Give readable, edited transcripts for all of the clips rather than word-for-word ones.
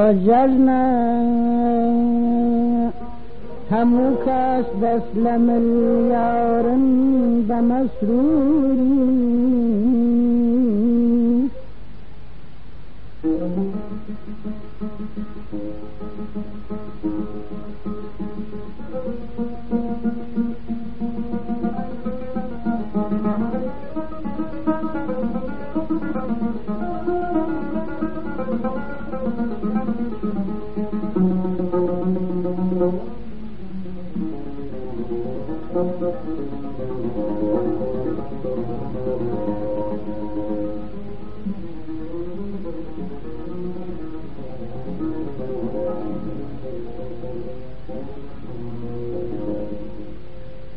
وجلنا همو کس دسلم اليارن بمسروری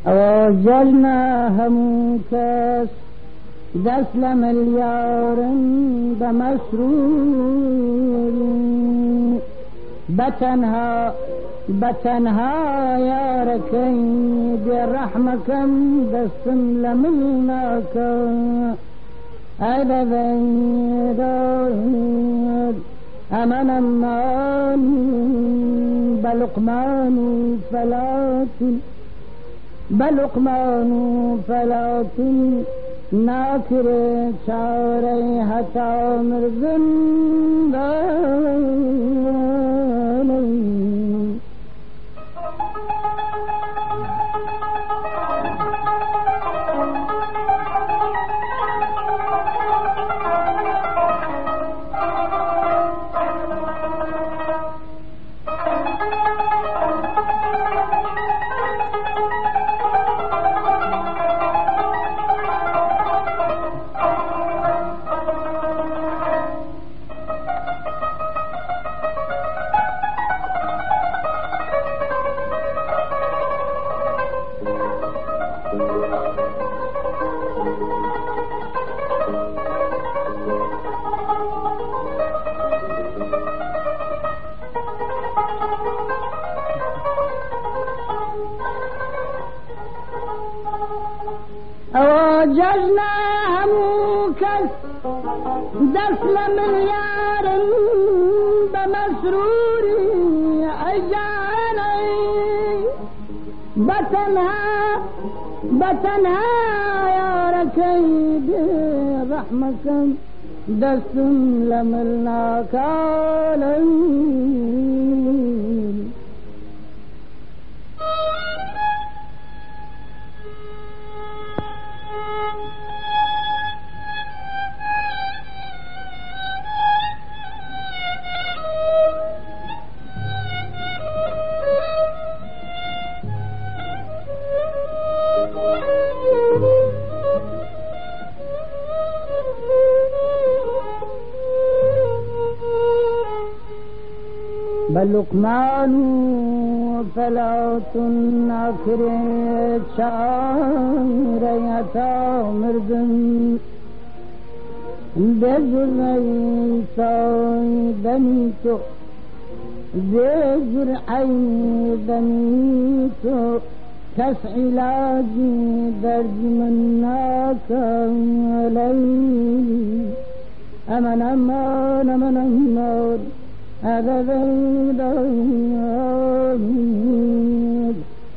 وجلنا همو كاس دسلم اليارن بمسرور بتنها يا ركي برحمكم دسم لمناك هذا ذيد أمن النار بلقمان فلاتن ناكر شاري حتى مرزنداني وججنا همو كس دسلم اليار بمسروري أجاني بتنها يا ركيد رحمكم دسم لملناك علي بلقمان فلات ناكرت شعريتا مردن بجرعي دنيتو بجرعي دنيتو كس علاجي درج مناك ليلي أمن أمان أمن أمان هذا ذيد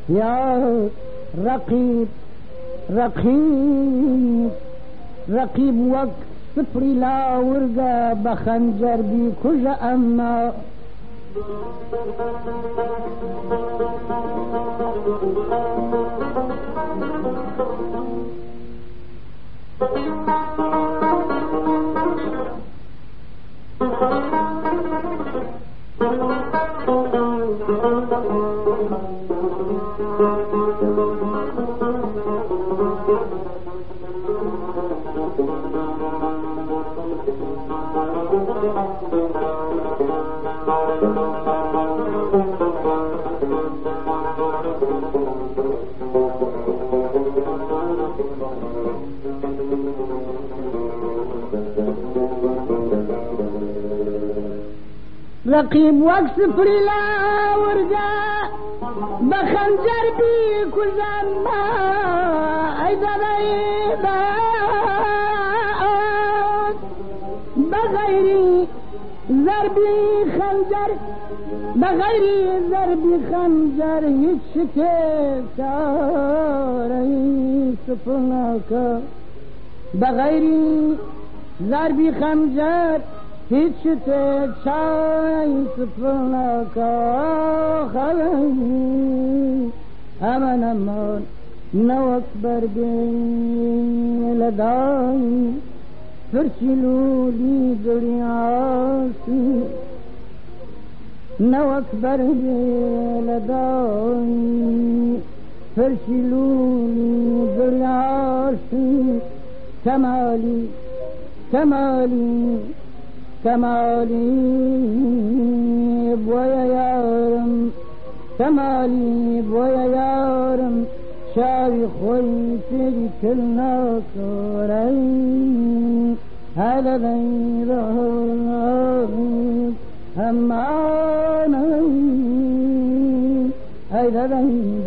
يا رقيب وقت صفري لا ورقة بخنجر بكل أما رقیب وقت سپریلا ورگا بخنجر بی کجم ما ایدا بیدا بغیری ضربی خنجر بغیری ضربی خنجر هیچ کاری سپرنا که بغیری ضربی خنجر هیچ چای سپرنا که خلی امان امان نو اکبر بین لدائی فرشلولی دریاسی نو اکبر بین لدائی فرشلولی دریاسی کمالی کمالی کمالی بویا یارم کمالی بویا یارم شاوی خوی تیری کلنا کاری هلا دین همانی هلا دین